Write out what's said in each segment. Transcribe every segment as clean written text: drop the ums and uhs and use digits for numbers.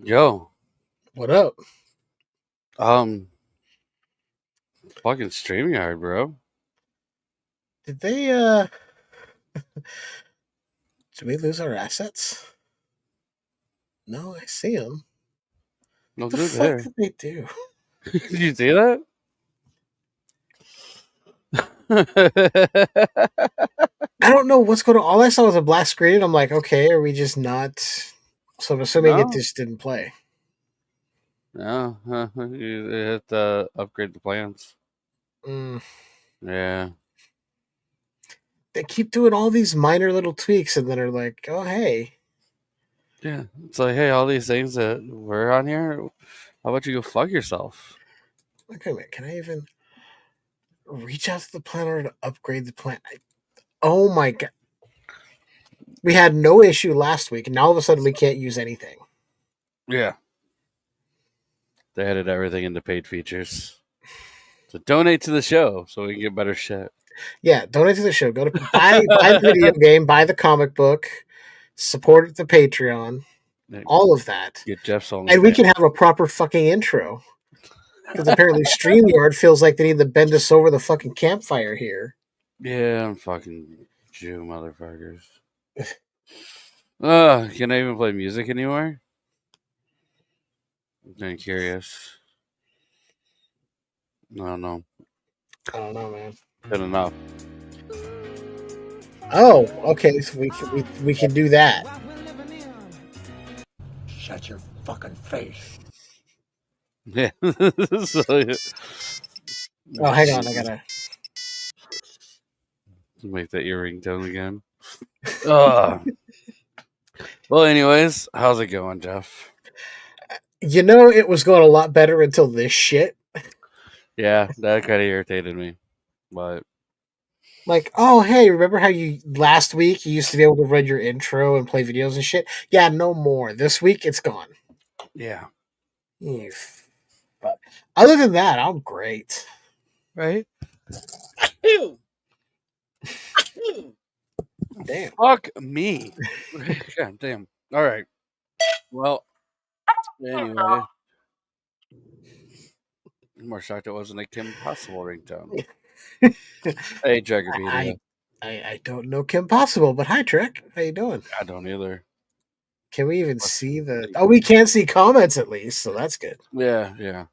Yo, What up? um, fucking StreamYard, bro. Did they did we lose our assets? No, I see them. No, The they're fuck there. did they do? Did you see that? I don't know what's going on. All I saw was a black screen and I'm like, okay, are we just not so I'm assuming it No, just didn't play. no, you have to upgrade the plans. Mm. Yeah, They keep doing all these minor little tweaks and then are like, oh hey. yeah. It's like, hey, all these things that were on here, how about you go fuck yourself? Wait a minute, can I even reach out to the planner to upgrade the plan? Oh my god. We had no issue last week and now all of a sudden we can't use anything. Yeah, they added everything into paid features. So donate to the show so we can get better shit. Yeah, donate to the show. Go to buy the video game, buy the comic book, support the Patreon, all of that. Get Jeff's And we OnlyFans. can have a proper fucking intro. Because apparently StreamYard feels like they need to bend us over the fucking campfire here. Yeah, I'm fucking Jew motherfuckers. Can I even play music anymore? I'm curious. I don't know. I don't know, man. Good enough. Oh, okay. So we can do that. Shut your fucking face. Yeah. So, yeah. Oh, hang on. I gotta. Make that your ringtone again. Ugh. Well, anyways, how's it going, Jeff? You know, it was going a lot better until this shit. Yeah, that kind of irritated me. But Like, oh, hey, remember how you last week you used to be able to read your intro and play videos and shit? Yeah, no more. This week it's gone. yeah. You But other than that, I'm great. Right? Damn. Fuck me. God damn. All right. Well, anyway. I'm more shocked it wasn't a Kim Possible ringtone. Hey, Jaggerpedia. I don't know Kim Possible, but hi Trek. How you doing? I don't either. Can we even see the Oh, we can see comments at least, so that's good. Yeah, yeah.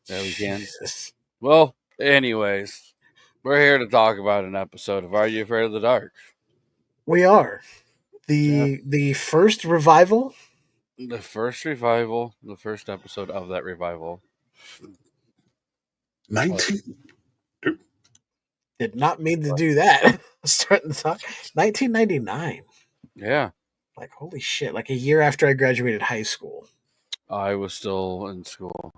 Yeah, we can. Jesus. Well, anyways, we're here to talk about an episode of Are You Afraid of the Dark? We are. Yeah. The first revival. The first revival, the first episode of that revival. 19. Did not mean to do that. Starting to talk. 1999. Yeah, Like holy shit! Like a year after I graduated high school. I was still in school.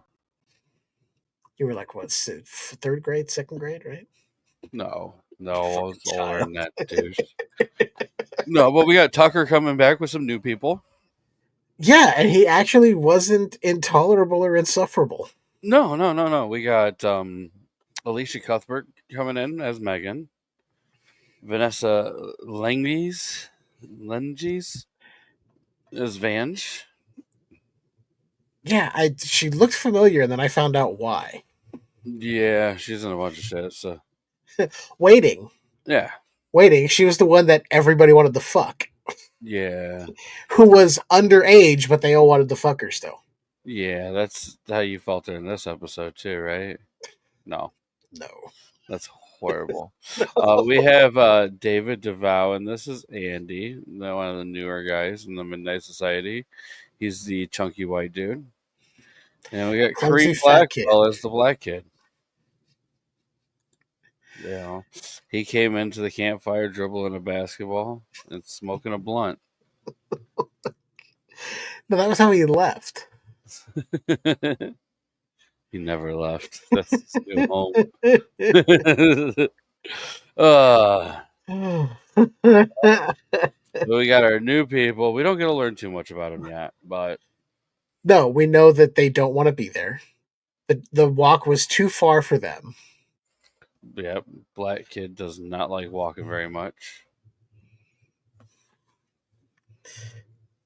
You were like what? Third grade, second grade, right? No, I was older Child. than that, douche. No, but we got Tucker coming back with some new people. Yeah, and he actually wasn't intolerable or insufferable. No. We got Alicia Cuthbert coming in as Megan. Vanessa Lenges as Vange. Yeah, she looked familiar, and then I found out why. Yeah, she's in a bunch of shit. So Waiting, yeah, waiting. She was the one that everybody wanted to fuck, yeah, who was underage, but they all wanted to fuck her still. yeah. That's how you felt in this episode too, right? No, No. that's horrible. We have David DeVow, and this is Andy, one of the newer guys in the Midnight Society. He's the chunky white dude. And we got Clumsy Creed fat kid. Blackwell as the black kid. You know, he came into the campfire dribbling a basketball and smoking a blunt. No, that was how he left. He never left. That's his new home. uh, we got our new people. We don't get to learn too much about them yet, but No, we know that they don't want to be there. The walk was too far for them. yeah, black kid does not like walking very much.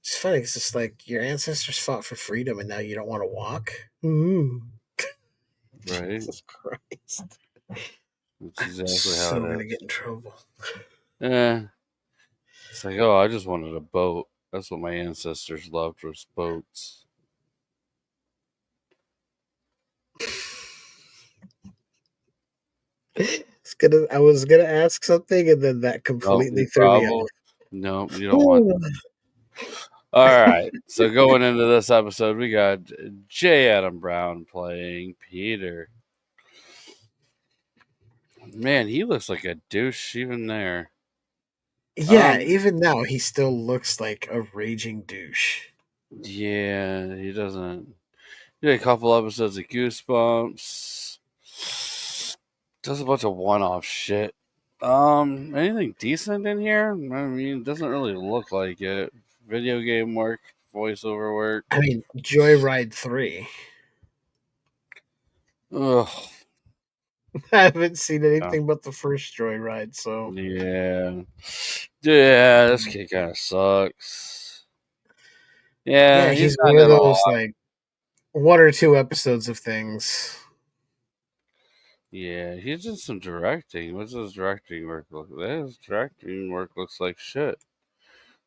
It's funny. It's just like your ancestors fought for freedom, and now you don't want to walk. Ooh, Right? Jesus Christ! That's exactly how So it gonna is. get in trouble. Yeah. It's like, oh, I just wanted a boat. That's what my ancestors loved was boats. I was gonna ask something, and then that Oh, completely you threw me probably off. no, you don't want. All right. So going into this episode, we got J. Adam Brown playing Peter. Man, he looks like a douche even there. Yeah, Um, even now he still looks like a raging douche. yeah, he doesn't. He did a couple episodes of Goosebumps. Does a bunch of one-off shit. Anything decent in here? I mean, it doesn't really look like it. Video game work, voiceover work. I mean, Joyride 3. Ugh. I haven't seen Yeah. anything but the first Joyride, so Yeah. Yeah, this kid kind of sucks. yeah, Yeah, he's he's not one of in a those lot. like one or two episodes of things. Yeah, he's in some directing. What's his directing work look like? His directing work looks like shit.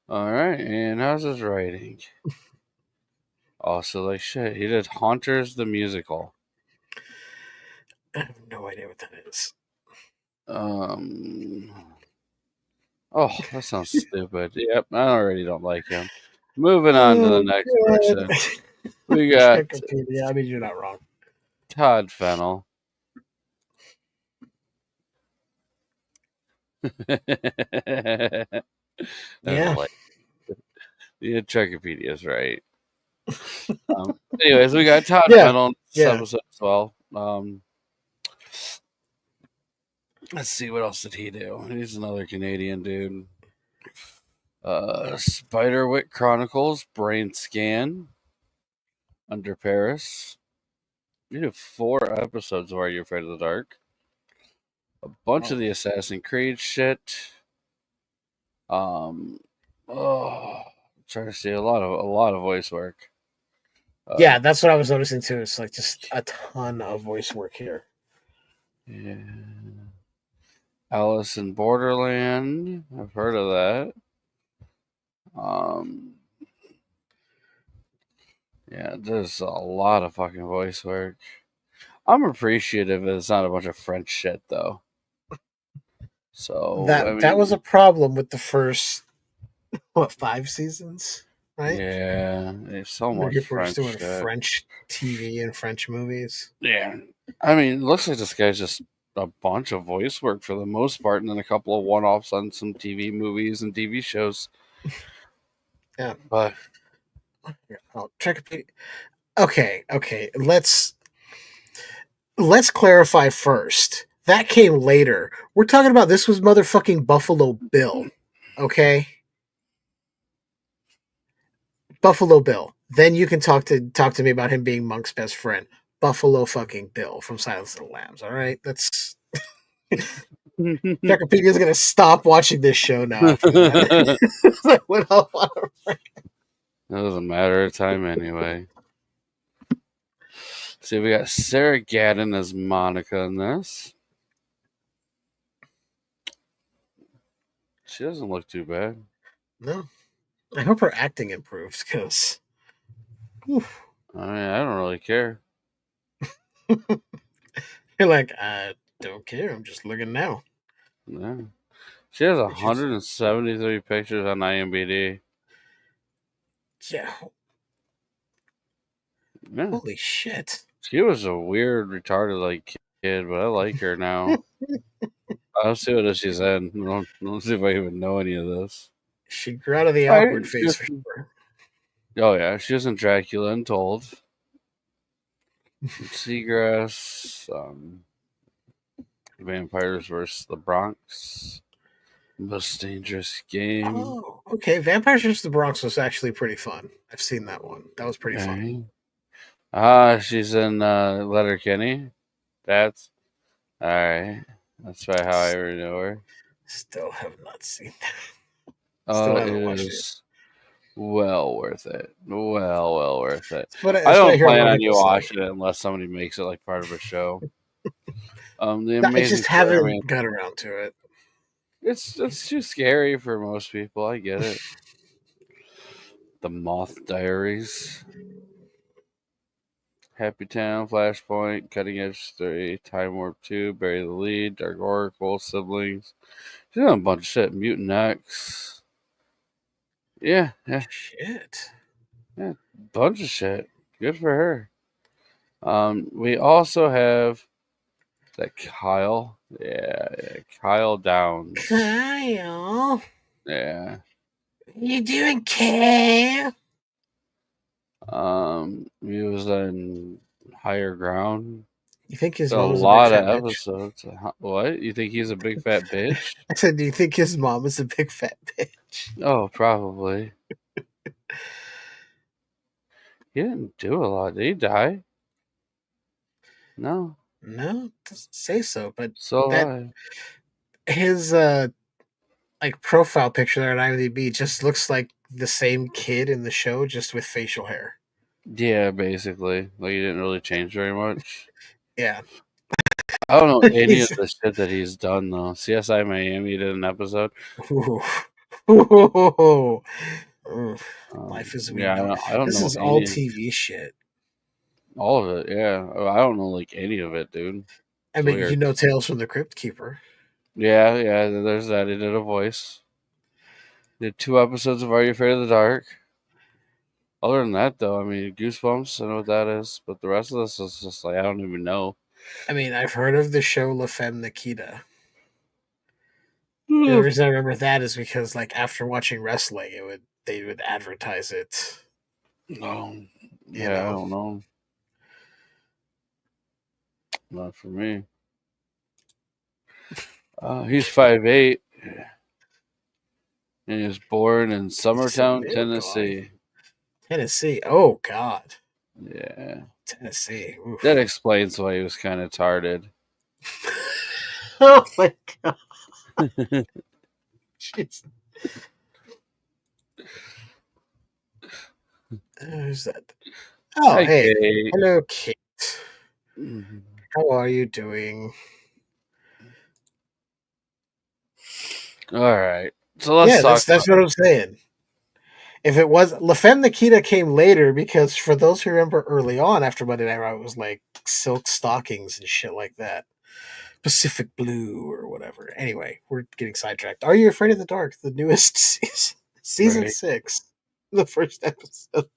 Alright, and how's his writing? Also like shit. He did Haunters the Musical. I have no idea what that is. Um Oh, that sounds stupid. Yep, I already don't like him. Moving on to the Oh next person. god. We got Wikipedia. I mean, you're not wrong. Todd Fennell. That's Yeah. like the Wikipedia's right. Anyways, we got Todd Yeah. Fennell in this Yeah. episode as well. Let's see, what else did he do? He's another Canadian dude. Spiderwick Chronicles, Brain Scan, Under Paris. You did 4 episodes of Are You Afraid of the Dark? A bunch of the Assassin's Creed shit. Um, oh, I'm trying to see a lot of voice work. Yeah, that's what I was noticing too. It's like just a ton of voice work here. Yeah. Alice in Borderland. I've heard of that. Um, yeah, there's a lot of fucking voice work. I'm appreciative it's not a bunch of French shit though. So I That was mean, a problem with the first 5 seasons, right? yeah, there's so Where much people were just French doing shit. French TV and French movies. Yeah, I mean, it looks like this guy's just a bunch of voice work for the most part, and then a couple of one-offs on some TV movies and TV shows. Yeah. But I'll check. Okay. Let's clarify first. That came later. We're talking about this was motherfucking Buffalo Bill. Okay? Buffalo Bill. Then you can talk to me about him being Monk's best friend. Buffalo fucking Bill from Silence of the Lambs. All right? That's it Jacopedia's gonna stop watching this show now after that. doesn't matter of time anyway. See, we got Sarah Gadon as Monica in this. She doesn't look too bad. No. I hope her acting improves because I mean, I don't really care. you're like, I don't care. I'm just looking now. Yeah. She has She's, 173 pictures on IMDb. yeah. Yeah. Holy shit. She was a weird, retarded like kid, but I like her now. I'll see what she's in. Let's see if I even know any of this. She grew out of the Right. awkward phase for sure. Oh yeah, she was in Dracula Untold. Seagrass, Vampires vs. the Bronx, Most Dangerous Game. Oh, okay. Vampires vs. the Bronx was actually pretty fun. I've seen that one. That was pretty funny. She's in Letterkenny. That's all right. That's probably how I ever know her. Still have not seen that. Oh, Still it haven't watched it. is. Well worth it. Well worth it. I That's what I don't hear a lot plan of on people you say. watching it unless somebody makes it like part of a show. The I Amazing just haven't Spider-Man. got around to it. It's too scary for most people. I get it. The Moth Diaries, Happy Town, Flashpoint, Cutting Edge 3, Time Warp 2, Bury the Lead, Dark Oracle, Siblings. She's done a bunch of shit. Mutant X. Yeah, yeah, Shit. yeah. Bunch of shit. Good for her. We also have that Kyle. Yeah, yeah, Kyle Downs. Kyle, Yeah. you doing, Kyle? He was in Higher Ground. You think his A mom is a big lot of fat bitch? episodes. What? You think he's a big fat bitch? I said, do you think his mom is a big fat bitch? Oh, probably. He didn't do a lot. Did he die? No. No, doesn't say so. But Still that alive. his like profile picture there on IMDb just looks like the same kid in the show, just with facial hair. Yeah, basically. Like, he didn't really change very much. Yeah, I don't know any of he's the shit that he's done, though. CSI Miami did an episode. ooh. Ooh. Ooh. Life as we Yeah, know. I don't This know is all any. TV shit. All of it, yeah. I don't know, like, any of it, dude. I It's mean, you weird. know, Tales from the Crypt Keeper. Yeah, yeah, there's that. He did a voice. Did 2 episodes of Are You Afraid of the Dark? Other than that, though, I mean, Goosebumps, I know what that is, but the rest of this is just like, I don't even know. I mean, I've heard of the show La Femme Nikita. The Oh, reason I remember that is because, like, after watching wrestling, they would advertise it. no. You Yeah, I know, don't know. Not for me. He's 5'8", and he was born in he's a Summertown, big boy. Tennessee. Tennessee. Oh God, Yeah. Tennessee. That Oof. explains why he was kind of tarded. Oh my God. Jeez. Who's that? Oh, Hi, hey. Kate. Hello, Kate. Mhm. How are you doing? All right. So let's Yeah, talk that's what I'm saying. If it was La Femme Nikita came later because for those who remember early on after Monday Night Raw, it was like silk stockings and shit like that. Pacific Blue or whatever. Anyway, we're getting sidetracked. Are You Afraid of the Dark? The newest season right. 6, the first episode.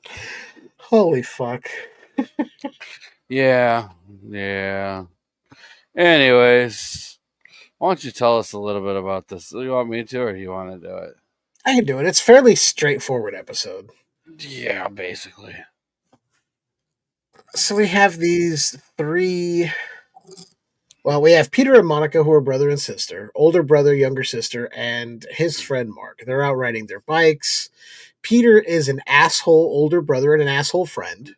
Holy fuck! Yeah. Yeah. Anyways, why don't you tell us a little bit about this? Do you want me to, or do you want to do it? I can do it. It's fairly straightforward episode. Yeah, basically. So we have these three. Well, we have Peter and Monica, who are brother and sister, older brother, younger sister, and his friend Mark. They're out riding their bikes. Peter is an asshole older brother and an asshole friend.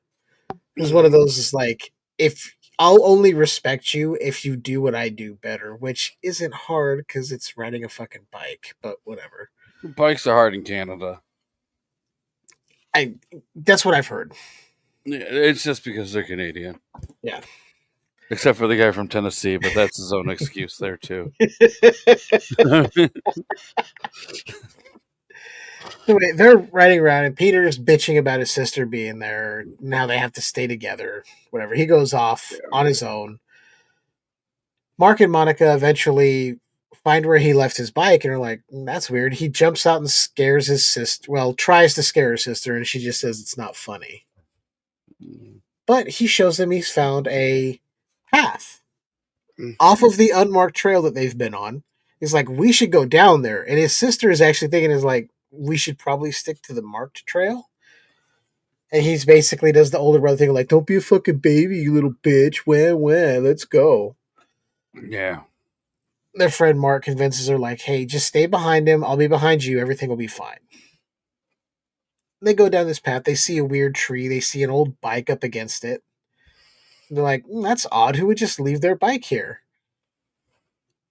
Who's one of those is like, if I'll only respect you if you do what I do better, which isn't hard because it's riding a fucking bike, but whatever. Bikes are hard in Canada. I That's what I've heard. Yeah, it's just because they're Canadian. Yeah. Except for the guy from Tennessee, but that's his own excuse there too. Anyway, they're riding around, and Peter's bitching about his sister being there. Now they have to stay together. Whatever. He goes off on his own. Mark and Monica eventually find where he left his bike and are like, that's weird. He jumps out and scares his sister. Well, tries to scare his sister, and she just says it's not funny. But he shows them he's found a path off of the unmarked trail that they've been on. He's like, we should go down there. And his sister is actually thinking, is like, we should probably stick to the marked trail. And he's basically does the older brother thing, like, don't be a fucking baby, you little bitch. When, let's go. Yeah. Their friend Mark convinces her, like, hey, just stay behind him. I'll be behind you. Everything will be fine. They go down this path. They see a weird tree. They see an old bike up against it. They're like, that's odd. Who would just leave their bike here?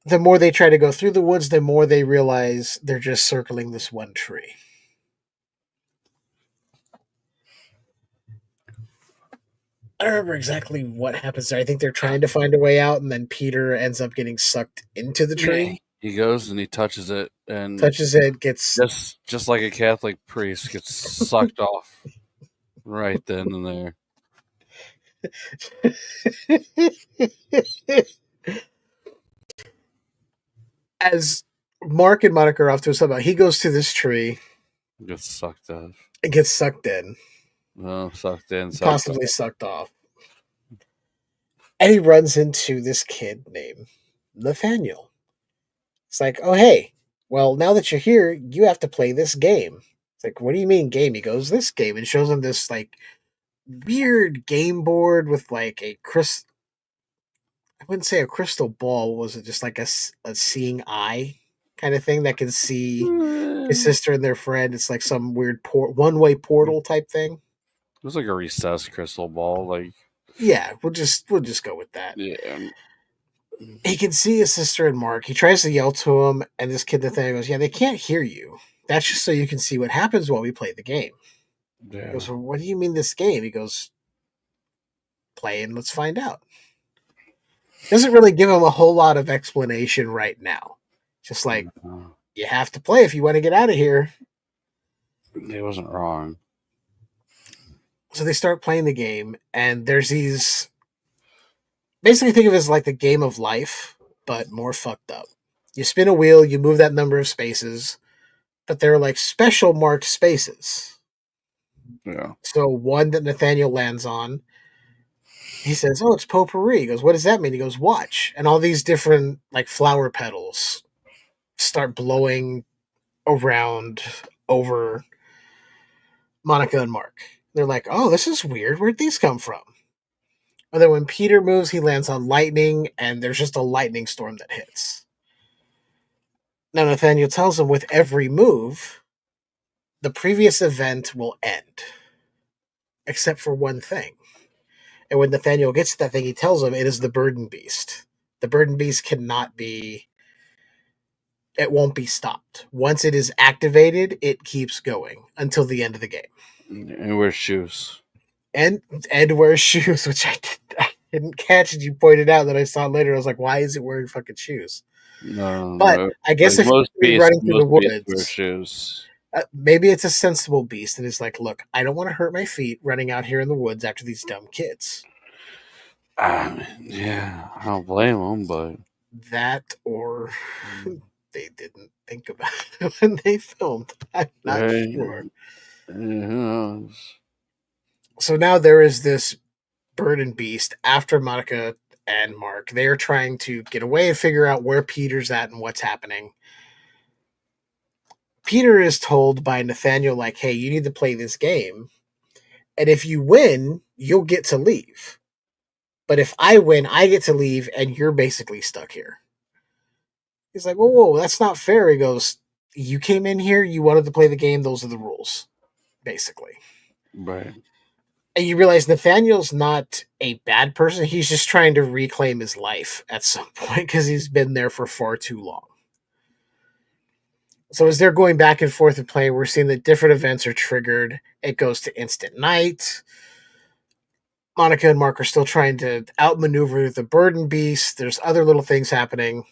The more they try to go through the woods, the more they realize they're just circling this one tree. I don't remember exactly what happens there. I think they're trying to find a way out, and then Peter ends up getting sucked into the tree, He goes and he touches it, and touches it, gets. just like a Catholic priest, gets sucked off right then and there. As Mark and Monica are off to a about, he goes to this tree Gets sucked off. and gets sucked in, Oh, sucked in, sucked possibly off. sucked off. And he runs into this kid named Nathaniel. It's like, oh, hey, well, now that you're here, you have to play this game. It's like, what do you mean game? He goes, this game, and shows him this, like, weird game board with, like, I wouldn't say a crystal ball. Was it just like a seeing eye kind of thing that can see his It sister and their friend? It's like some weird one-way portal type thing. was like a recessed crystal ball, like Yeah, we'll just go with that. yeah. He can see his sister and Mark. He tries to yell to him, and this kid Nathaniel goes, "Yeah, they can't hear you. That's just so you can see what happens while we play the game." He Yeah. goes, well, "What do you mean this game?" He goes, "Play and let's find out." Doesn't really give him a whole lot of explanation right now. Just like, you have to play if you want to get out of here. He wasn't wrong. So they start playing the game, and there's these. Basically, think of it as like the game of life, but more fucked up. You spin a wheel, you move that number of spaces, but they're like special marked spaces. Yeah. So one that Nathaniel lands on, he says, "Oh, it's potpourri." He goes, "What does that mean?" He goes, "Watch." And all these different like flower petals start blowing around over Monica and Mark. They're like, "Oh, this is weird. Where'd these come from?" And then when Peter moves, he lands on lightning, and there's just a lightning storm that hits. Now Nathaniel tells him with every move, the previous event will end, except for one thing. And when Nathaniel gets to that thing, he tells him it is the burden beast. The burden beast cannot be. It won't be stopped. Once it is activated, it keeps going until the end of the game. And wears shoes. And wears shoes, which I didn't catch. And you pointed out that I saw later. I was like, why is it wearing fucking shoes? But I guess like if you're running through the most beasts wear woods, shoes. maybe it's a sensible beast and it's like, look, I don't want to hurt my feet running out here in the woods after these dumb kids. Yeah, I don't blame them, but That or they didn't think about it when they filmed. I'm not sure. who knows? So now there is this bird and beast after Monica and Mark. They are trying to get away and figure out where Peter's at and what's happening. Peter is told by Nathaniel, like, hey, you need to play this game. And if you win, you'll get to leave. But if I win, I get to leave and you're basically stuck here. He's like, whoa, that's not fair. He goes, you came in here, you wanted to play the game, those are the rules, basically. Right. And you realize Nathaniel's not a bad person. He's just trying to reclaim his life at some point because he's been there for far too long. So as they're going back and forth and playing, we're seeing that different events are triggered. It goes to instant night. Monica and Mark are still trying to outmaneuver the burden beast. There's other little things happening.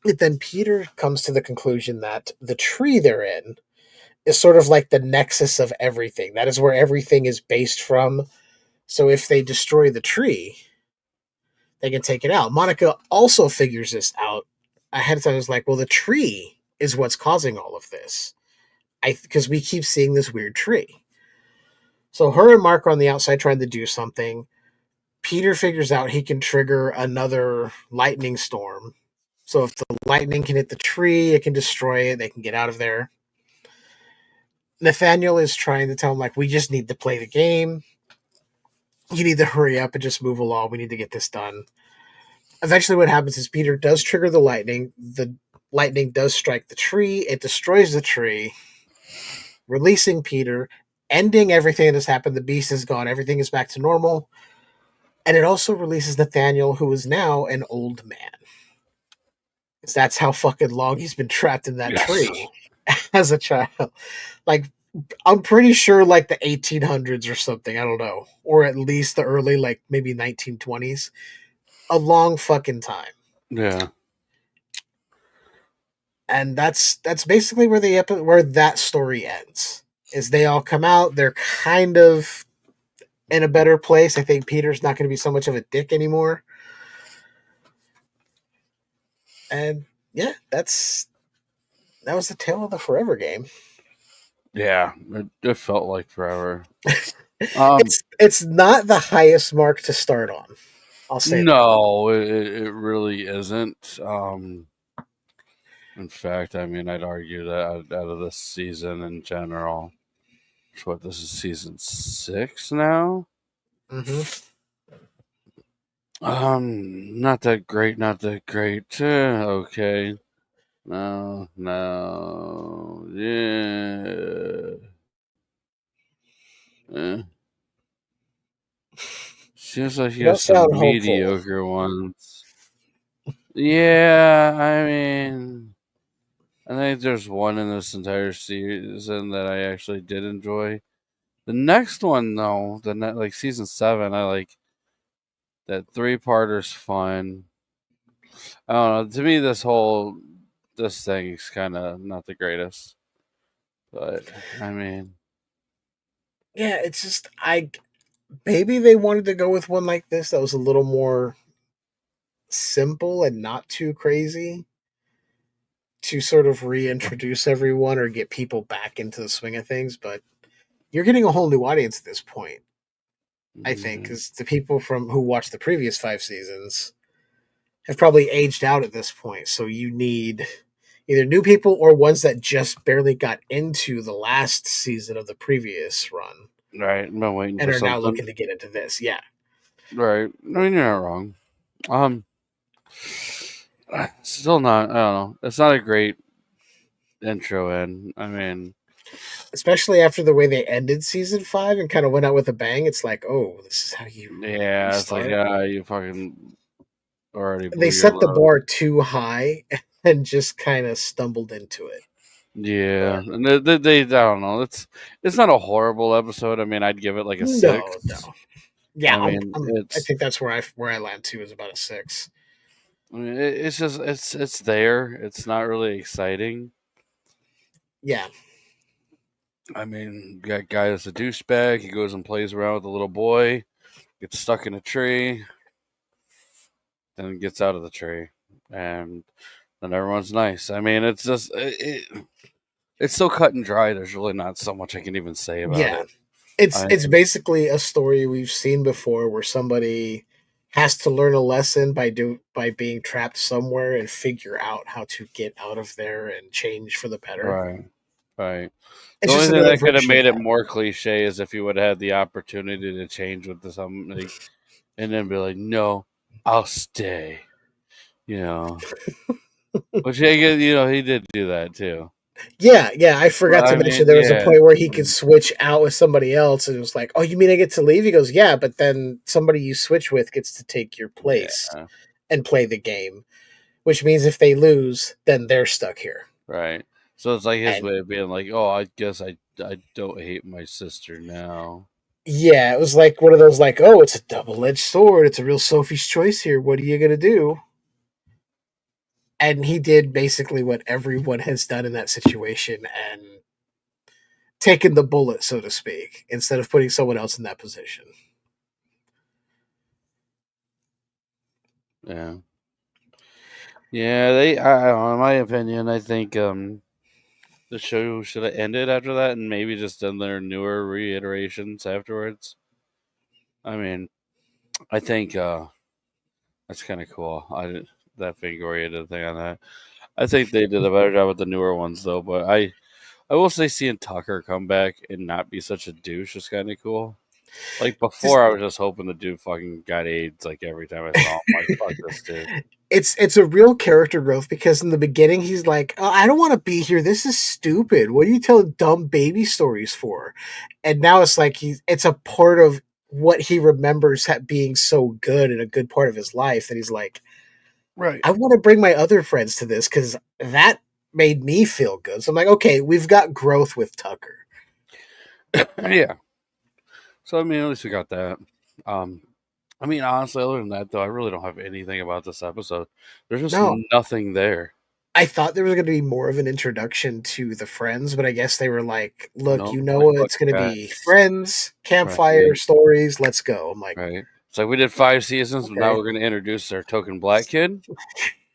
And then Peter comes to the conclusion that the tree they're in is sort of like the nexus of everything. That is where everything is based from. So if they destroy the tree, they can take it out. Monica also figures this out ahead of time. Is like, well, the tree is what's causing all of this. Because we keep seeing this weird tree. So her and Mark are on the outside trying to do something. Peter figures out he can trigger another lightning storm. So if the lightning can hit the tree, it can destroy it. They can get out of there. Nathaniel is trying to tell him, like, we just need to play the game. You need to hurry up and just move along. We need to get this done. Eventually what happens is Peter does trigger the lightning. The lightning does strike the tree. It destroys the tree, releasing Peter, ending everything that has happened. The beast is gone. Everything is back to normal. And it also releases Nathaniel, who is now an old man. Because that's how fucking long he's been trapped in that tree as a child. Like, I'm pretty sure like the 1800s or something. I don't know, or at least the early like maybe 1920s. A long fucking time. Yeah. And that's basically where where that story ends. Is they all come out, they're kind of in a better place. I think Peter's not going to be so much of a dick anymore. And yeah, that was the tale of the Forever game. Yeah. It felt like forever. Um, It's not the highest mark to start on. I'll say that. no, it really isn't. In fact, I mean, I'd argue that out of this season in general, what this is season 6 now. Mm-hmm. Not that great, not that great. Okay, no, no, yeah. Eh. Seems like he You don't has some sound hopeful. mediocre ones. Yeah, I mean, I think there's one in this entire season that I actually did enjoy. The next one, though, like season 7, I like that 3-parter's fun. I don't know. To me, this thing is kind of not the greatest, but I mean, Yeah, it's just I maybe they wanted to go with one like this that was a little more simple and not too crazy to sort of reintroduce everyone or get people back into the swing of things, but you're getting a whole new audience at this point. I think yeah, because the people from who watched the previous 5 seasons have probably aged out at this point. So you need either new people or ones that just barely got into the last season of the previous run right. I've been waiting and for are now something. looking to get into this. Yeah. Right. I mean, you're not wrong. Um, Still not. I don't know. It's not a great intro in. I mean, Especially after the way they ended season 5 and kind of went out with a bang. It's like, oh, this is how you yeah, it's like, restart. yeah, you fucking already They blew your set the load. bar too high and just kind of stumbled into it. Yeah, But and I don't know. It's not a horrible episode. I mean, I'd give it like a no, 6. no. Yeah, I mean, I think that's where I land too is about a 6. it's just it's there. It's not really exciting. Yeah. I mean, you got guy that's a douchebag. He goes and plays around with a little boy, gets stuck in a tree, then gets out of the tree, and then everyone's nice. I mean, it's just it's so cut and dry. There's really not so much I can even say about Yeah. it. I It's basically a story we've seen before where somebody has to learn a lesson by being trapped somewhere and figure out how to get out of there and change for the better. right, right. The It's only just thing another that could have version of made it that. more cliche is if you would have had the opportunity to change with something, and then be like, "No, I'll stay." You know, which he did do that too. Yeah, yeah. I forgot But to I mention mean, there was a yeah, point where he could switch out with somebody else, and it was like, "Oh, you mean I get to leave?" He goes, "Yeah, but then somebody you switch with gets to take your place yeah, and play the game, which means if they lose, then they're stuck here." right. So it's like his And way of being like, "Oh, I guess I don't hate my sister now." yeah, it was like one of those like, "Oh, it's a double-edged sword. It's a real Sophie's choice here. What are you gonna do?" And he did basically what everyone has done in that situation and taken the bullet, so to speak, instead of putting someone else in that position. Yeah, yeah. I don't know, in my opinion, I think the show should have ended after that, and maybe just done their newer reiterations afterwards. I mean, I think that's kind of cool. That finger oriented thing on that. I think they did a better job with the newer ones though. But I will say seeing Tucker come back and not be such a douche is kind of cool. Like Just before, I was just hoping the dude fucking got AIDS. Like every time I saw him, like fuck this dude. it's a real character growth because in the beginning he's like, oh, I don't want to be here. This is stupid. What are you telling dumb baby stories for? And now it's like it's a part of what he remembers being so good and a good part of his life that he's like, Right. I want to bring my other friends to this because that made me feel good. So I'm like, okay, we've got growth with Tucker. Yeah. So I mean, at least we got that. Um, I mean, honestly, other than that, though, I really don't have anything about this episode. There's just No, nothing there. I thought there was going to be more of an introduction to the friends, but I guess they were like, "Look, No, you like know, fuck it's going to that. be friends, Right. campfire stories. Let's go." I'm like, Right. It's like we did 5 seasons, but now okay. we're going to introduce our token black kid.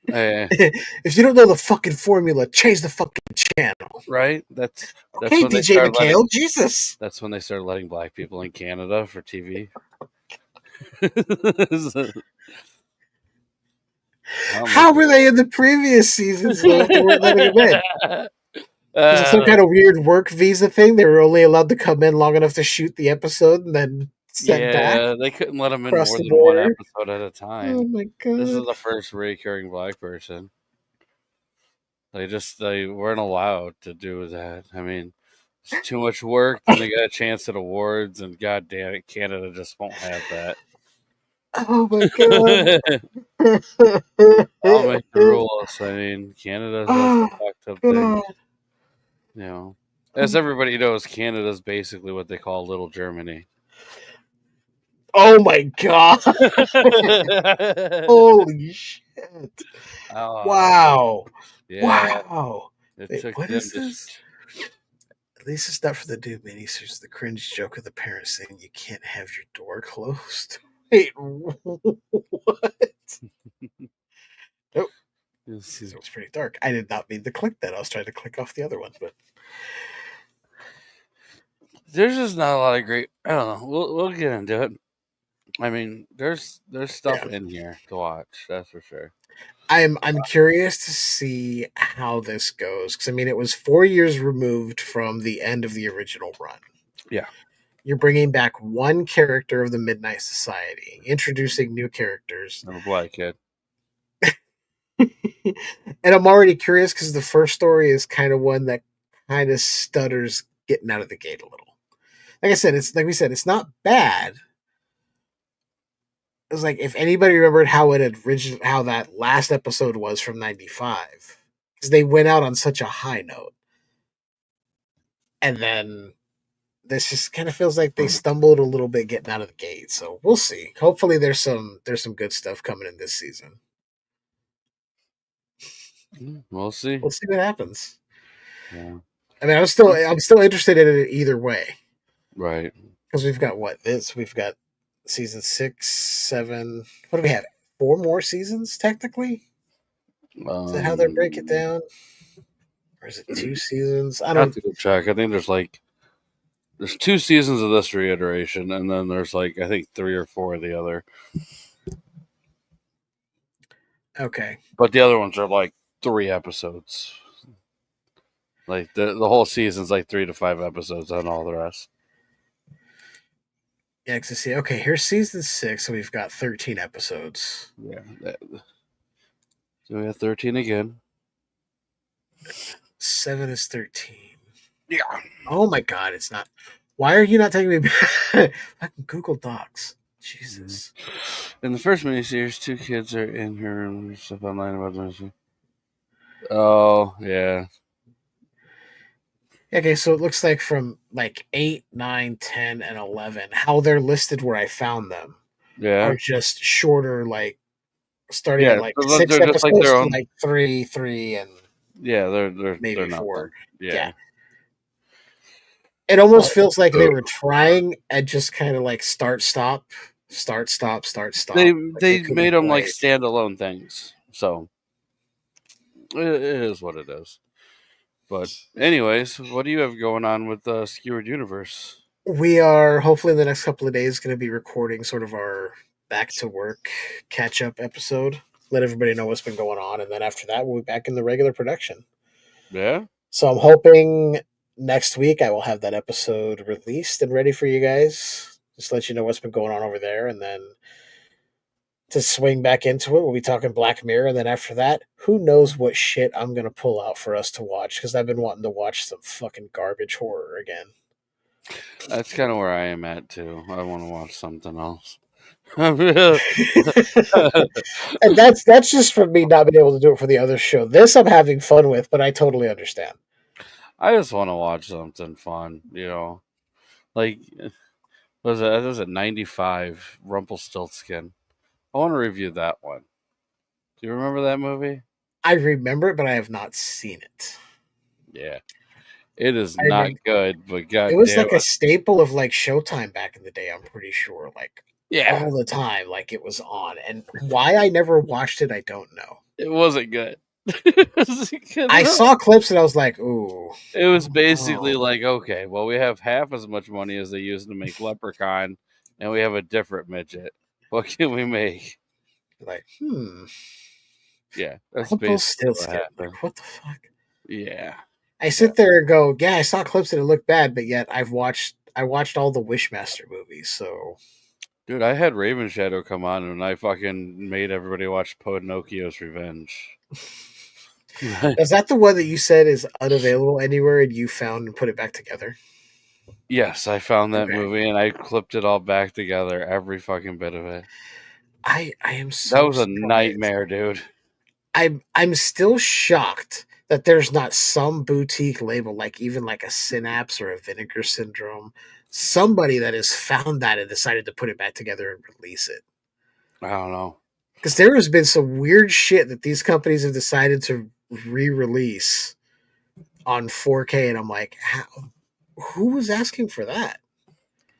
Eh, If you don't know the fucking formula, change the fucking channel. right. That's Okay, when they DJ started letting. McHale, Jesus. That's when they started letting black people in Canada for TV. I'll make How were they in the previous seasons though if they weren't letting them in? it. Was it some kind of weird work visa thing? They were only allowed to come in long enough to shoot the episode and then sent back Yeah, they couldn't let them in across more the than one border. episode at a Oh time. my This god. is the first recurring black person. They weren't allowed to do that. I mean, it's too much work. Then they got a chance at awards, and god damn it, Canada just won't have that. Oh my god. I'll make the rules. I mean, Canada has Oh some fucked up things. god. You know, as everybody knows, Canada's basically what they call Little Germany. Oh my god. Holy shit. Oh, Wow. yeah. Wow. It Wait, took what them is to. this? At least it's not for the new miniseries. The cringe joke of the parents saying you can't have your door closed. Wait, what? Nope. Let's It see. was pretty dark. I did not mean to click that. I was trying to click off the other one, but There's just not a lot of great. I don't know. We'll get into it. I mean, there's stuff yeah. in here to watch. That's for sure. I'm curious to see how this goes because I mean it was 4 years removed from the end of the original run. Yeah. You're bringing back one character of the Midnight Society, introducing new characters, I'm a black kid. and I'm already curious because the first story is kind of one that kind of stutters getting out of the gate a little. Like I said, it's like we said, it's not bad. It was like if anybody remembered how how that last episode was from '95, because they went out on such a high note, and then this just kind of feels like they stumbled a little bit getting out of the gate. So we'll see. Hopefully, there's some good stuff coming in this season. We'll see. We'll see what happens. Yeah. I mean, I'm still interested in it either way Right. because we've got we've got season 6, 7. What do we have? 4 more seasons technically. Is that how they break it down? Or is it 2 seasons? I I have don't. to go check. I think there's 2 seasons of this reiteration, and then there's like I think 3 or 4 of the other. Okay. But the other ones are like 3 episodes. Like the whole season's like 3 to 5 episodes on all the rest. Yeah, because I see. Okay, here's season 6, so we've got 13 episodes. Yeah. So we have 13 again. 7 is 13. Yeah. Oh my god, it's not. Why are you not taking me back? Fucking Google Docs. Jesus. In the first miniseries, 2 kids are in her room. There's stuff online about them. Oh, yeah. Okay, so it looks like from like 8, 9, 10, and 11, how they're listed where I found them Yeah. are just shorter, like starting Yeah. at like So 6 they're just like episodes their to own. like 3, 3, and Yeah, they're maybe not 4. them. Yeah. Yeah. It almost feels like they were trying and just kind of like start, stop, start, stop, start, They stop. Like they they couldn't made them like quite. standalone things. So it is what it is. But anyways, what do you have going on with Skewered Universe? We are hopefully in the next couple of days going to be recording sort of our back to work catch up episode. Let everybody know what's been going on, and then after that, we'll be back in the regular production. Yeah. So I'm hoping next week I will have that episode released and ready for you guys. Just let you know what's been going on over there, and then to swing back into it, we'll be talking Black Mirror, and then after that, who knows what shit I'm gonna pull out for us to watch because I've been wanting to watch some fucking garbage horror again. That's kind of where I am at too. I want to watch something else. And that's just from me not being able to do it for the other show. This I'm having fun with, but I totally understand. I just want to watch something fun, you know. Like, was it 95 Rumpelstiltskin? I want to review that one. Do you remember that movie? I remember it, but I have not seen it. Yeah. It is I not remember good, but it was goddamn like a it. staple of like Showtime back in the day. I'm pretty sure, like Yeah. all the time, like it was on. And why I never watched it, I don't know. It wasn't good. It wasn't good I at all. saw clips and I was like, "Ooh, It was basically oh, like, okay, well, we have half as much money as they used to make Leprechaun, and we have a different midget. What can we make? like Yeah, that's basically what Rumpelstiltskin." happened. Like, what the fuck? Yeah, I yeah. sit there and go, "Yeah, I saw clips and it looked bad," but yet I watched all the Wishmaster movies, so Dude, I had Raven Shadow come on, and I fucking made everybody watch Pinocchio's Revenge. is that the one that you said is unavailable anywhere and you found and put it back together? Yes, I found that Okay. movie, and I clipped it all back together, every fucking bit of it. I am That so was a surprised. nightmare, dude. I'm still shocked that there's not some boutique label, like even like a Synapse or a Vinegar Syndrome, somebody that has found that and decided to put it back together and release it. I don't know. Because there has been some weird shit that these companies have decided to re-release on 4K, and I'm like, who was asking for that?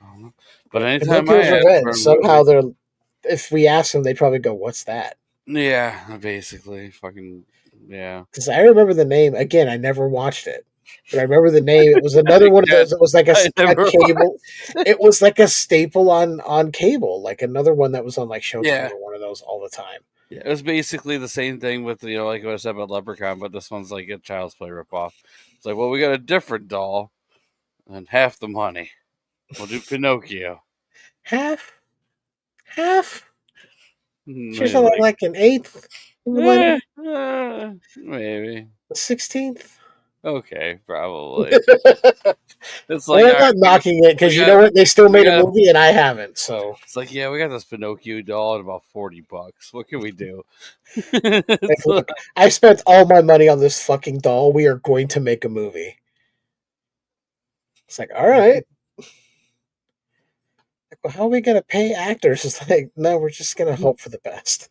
I don't know. But Like anytime I Pinocchio's ask for Revenge. a Somehow movie, they're, if we ask them, they probably go, "What's that?" yeah, basically, fucking, yeah. Because I remember the name. Again, I never watched it, but I remember the name. It was another one of Again, those. It was like I a never cable. watched it. It was like a staple on cable. Like another one that was on like Showtime Yeah. or one of those all the time. Yeah, it was basically the same thing with, like what I said about Leprechaun, but this one's like a Child's Play ripoff. It's like, well, we got a different doll and half the money. We'll do Pinocchio. Half, half. She's Maybe on like, like an eighth of the money, maybe. a 16th. Okay, probably. It's like, And all I'm right, not knocking it we because you know got, what? They still we made a got. movie and I haven't. So It's like, yeah, we got this Pinocchio doll at about $40. What can we do? like, It's look, I spent all my money on this fucking doll. We are going to make a movie. It's like, all right. Like, well, how are we going to pay actors? It's like, no, we're just going to hope for the best.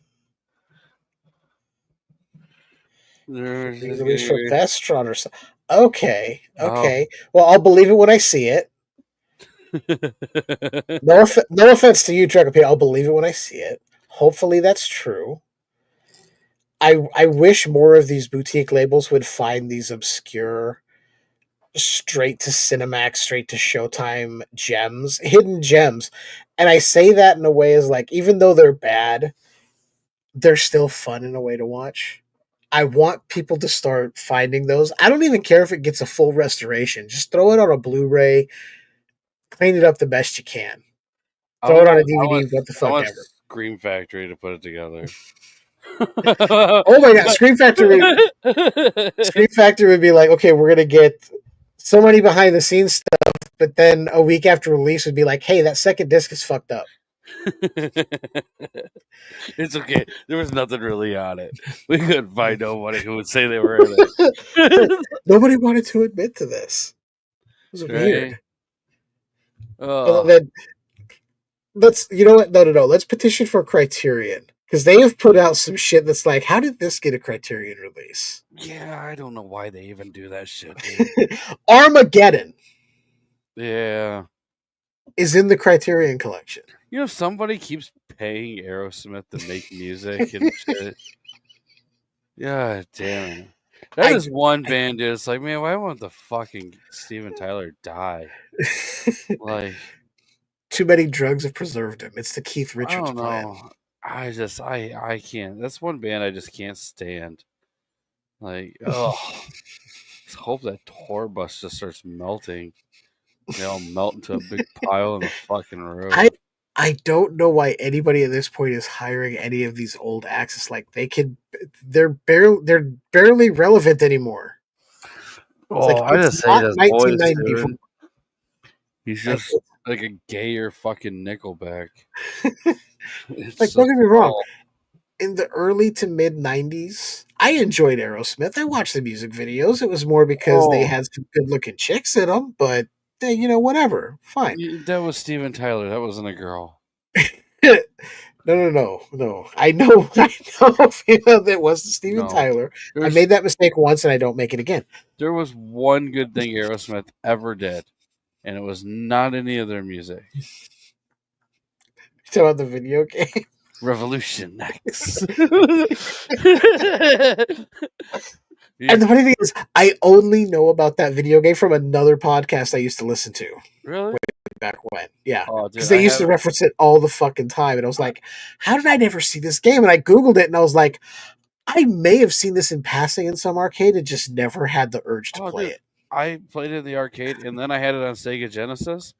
They're just Release for gonna Vestron or something. Okay, oh. okay. Well, I'll believe it when I see it. No offense to you, Dragapete. I'll believe it when I see it. Hopefully that's true. I wish more of these boutique labels would find these obscure, straight to Cinemax, straight to Showtime gems, hidden gems. And I say that in a way as like, even though they're bad, they're still fun in a way to watch. I want people to start finding those. I don't even care if it gets a full restoration. Just throw it on a Blu-ray, clean it up the best you can. I Throw it on a want I want DVD, what the I fuck want ever. Scream Factory to put it together. Oh my god, Scream Factory would be like, okay, we're gonna get so many behind the scenes stuff, but then a week after release would be like, hey, that second disc is fucked up. It's okay. There was nothing really on it. We couldn't find nobody who would say they were in it. Nobody wanted to admit to this. It was Right? weird. And Oh, then let's, you know what? No. Let's petition for Criterion because they have put out some shit that's like, how did this get a Criterion release? yeah. I don't know why they even do that shit, dude. Armageddon Yeah. is in the Criterion collection. Somebody keeps paying Aerosmith to make music and shit. Yeah, damn it. That I, is one I band, dude. It's like, man, why won't the fucking Steven Tyler die? Like, too many drugs have preserved him. It's the Keith I Richards don't plan. know. I can't. That's one band I just can't stand. Like, oh, just hope that tour bus just starts melting. They all melt into a big pile on the fucking I road. I don't know why anybody at this point is hiring any of these old acts. It's like they're barely relevant anymore. It's Oh, like I it's just hate not his voice, 1994. dude. He's Like just like a gayer fucking Nickelback. It's like don't just get me wrong. all. In the early to mid 90s, I enjoyed Aerosmith. I watched the music videos. It was more because they Oh, had some good looking chicks in them, but whatever, fine. That was Steven Tyler. That wasn't a girl. No. I know that wasn't Steven No. Tyler. I There's made that mistake once, and I don't make it again. there was one good thing Aerosmith ever did, and it was not any of their music. So about the video game. Revolution X. And the funny thing is, I only know about that video game from another podcast I used to listen to Really? back when. Yeah. Oh, dude, Because they used to reference it all the fucking time. And I was like, how did I never see this game? And I Googled it and I was like, I may have seen this in passing in some arcade and just never had the urge to play dude, it. I played it in the arcade, and then I had it on Sega Genesis.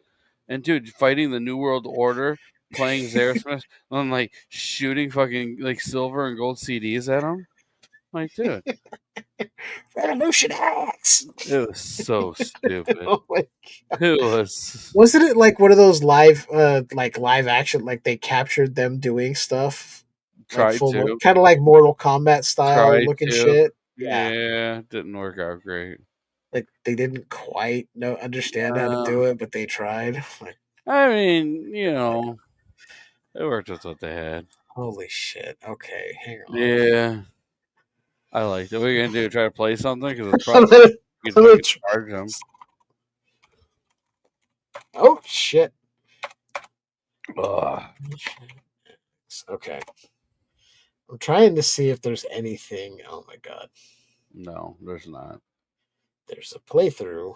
And dude, fighting the New World Order, playing Aerosmith, and like shooting fucking like silver and gold CDs at them. Like, dude, Revolution X! it was so stupid. Oh my It was. Wasn't it like one of those live action, like they captured them doing stuff? Like Tried full to. kind of like Mortal Kombat style Tried looking to. shit. Yeah. Yeah, didn't work out great. Like they didn't quite understand how to Uh, do it, but they tried. Like, I mean, it worked with what they had. holy shit. Okay, hang on. Yeah, I liked it. What are you gonna do? Try to play something? Because it's I'm probably gonna- you I'm can gonna fucking try- charge them. Oh shit. Ugh. Okay. I'm trying to see if there's anything. Oh my god. No, there's not. There's a playthrough.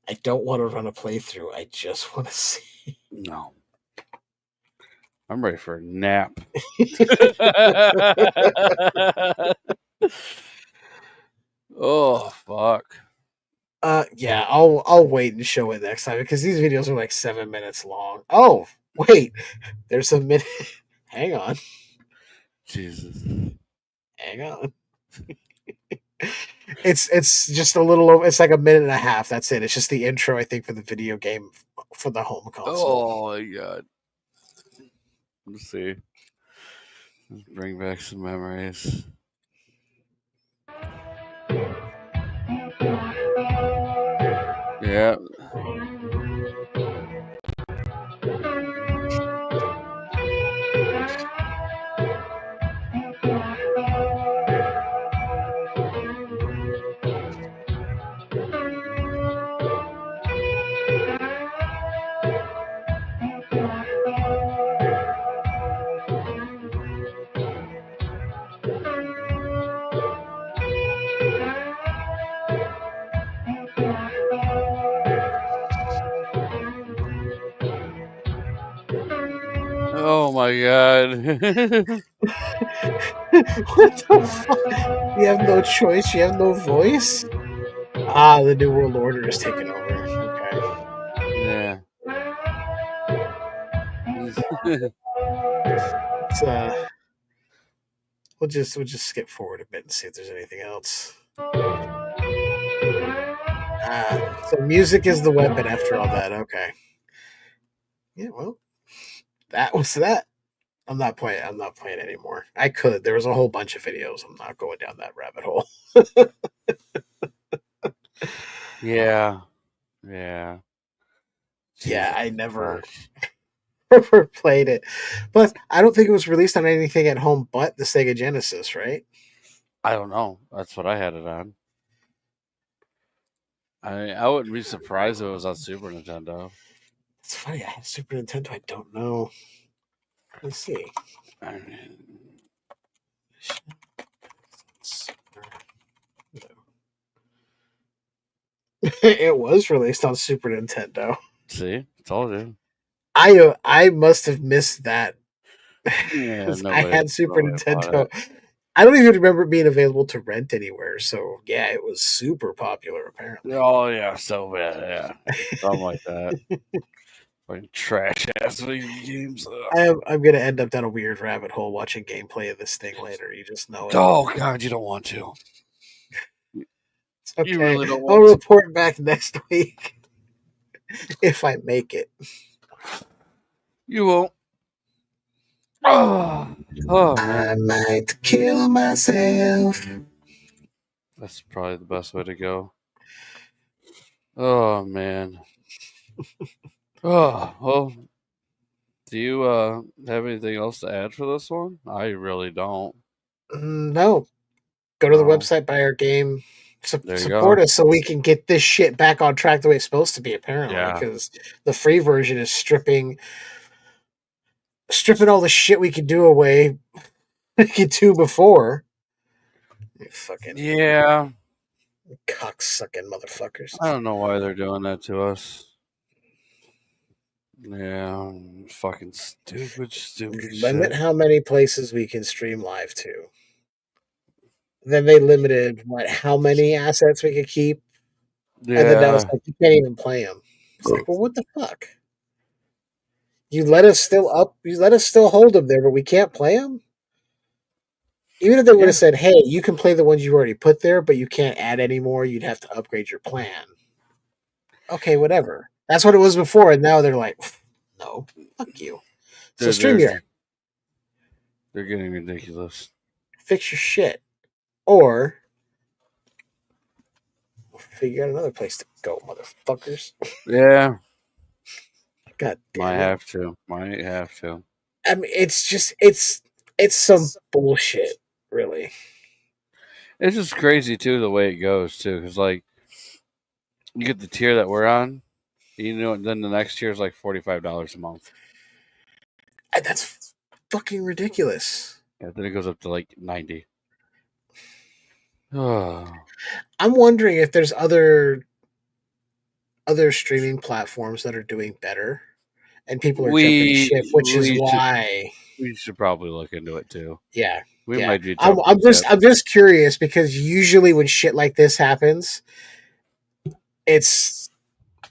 I don't want to run a playthrough. I just want to see. No. I'm ready for a nap. Oh fuck. Yeah, I'll wait and show it next time because these videos are like 7 minutes long. Oh, wait. There's a minute. Hang on. Jesus. Hang on. It's just a little over. It's like a minute and a half. That's it. It's just the intro, I think, for the video game for the home console. Oh my god. Let's see. Let's bring back some memories. Yeah. Oh my god. What the fuck? You have no choice. You have no voice. Ah, the New World Order is taking over. Okay. Yeah. It's, we'll just skip forward a bit and see if there's anything else. So music is the weapon after all that. Okay. Yeah, well, that was that. I'm not playing. I'm not playing anymore. I could. There was a whole bunch of videos. I'm not going down that rabbit hole. Yeah. Yeah. Yeah, I Jesus never Christ. never played it. But I don't think it was released on anything at home but the Sega Genesis, right? I don't know. That's what I had it on. I wouldn't be surprised if it was on Super Nintendo. It's funny. I had Super Nintendo. I don't know. Let's see. I mean, It was released on Super Nintendo. see, told you. I must have missed that. Yeah, 'Cause I nobody, had Super nobody bought Nintendo. it. I don't even remember it being available to rent anywhere. So yeah, it was super popular apparently. Oh yeah, so bad. Yeah, something like that. Like trash ass video games. I'm gonna end up down a weird rabbit hole watching gameplay of this thing later. You just know it. Oh god, you don't want to. It's okay. You really don't I'll want to. report back next week if I make it. You won't. Oh man, I might kill myself. that's probably the best way to go. Oh man. Oh well. Do you have anything else to add for this one? I really don't. No, go to the No. website, buy our game, There you support go. us so we can get this shit back on track the way it's supposed to be. Apparently, Yeah. because the free version is stripping all the shit we could do away we could do before. You fucking Yeah. cocksucking motherfuckers. I don't know why they're doing that to us. Yeah. Fucking stupid Limit shit. how many places we can stream live to. Then they limited how many assets we could keep, and then now it's Yeah. like you can't even play them. It's like, well, what the fuck? You let us still hold them there, but we can't play them. Even if they would Yeah. have said, "Hey, you can play the ones you already put there, but you can't add any more. You'd have to upgrade your plan." Okay, whatever. That's what it was before, and now they're like, "No, fuck you." So They're they're StreamYard, they're getting ridiculous. fix your shit, or figure out another place to go, motherfuckers. Yeah. God Might damn it! have to. Might have to. I mean, it's some bullshit, really. It's just crazy too the way it goes too, because like you get the tier that we're on, you know, and then the next tier is like $45 a month. And that's fucking ridiculous. Yeah, then it goes up to like 90. Oh, I'm wondering if there's other streaming platforms that are doing better, and people are jumping ship, we which is we should why. we should probably look into it too. Yeah, We yeah. might be I'm, jumping I'm just ship. I'm just curious because usually when shit like this happens, it's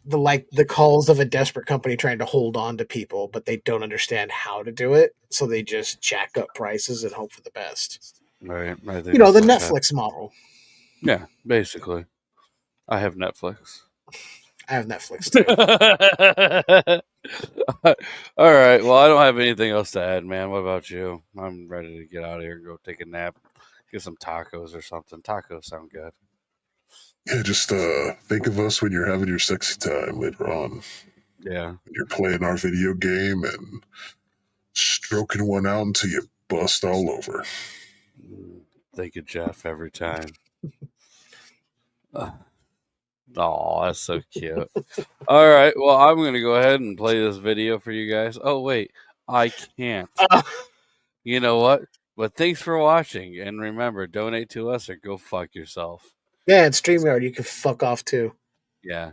the calls of a desperate company trying to hold on to people, but they don't understand how to do it, so they just jack up prices and hope for the best. Right. I You think know, that's the what's happening. Netflix model. Yeah, basically. I have Netflix. I have Netflix too. All right. Well, I don't have anything else to add, man. What about you? I'm ready to get out of here and go take a nap, get some tacos or something. Tacos sound good. Yeah, just think of us when you're having your sexy time later on. Yeah. When you're playing our video game and stroking one out until you bust all over. Thank you, Jeff, every time. Oh, that's so cute. All right. Well, I'm going to go ahead and play this video for you guys. Oh, wait. I can't. You know what? But thanks for watching. And remember, donate to us or go fuck yourself. Yeah, and StreamYard, you can fuck off too. Yeah.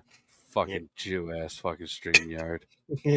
Fucking Jew ass fucking StreamYard. Yeah.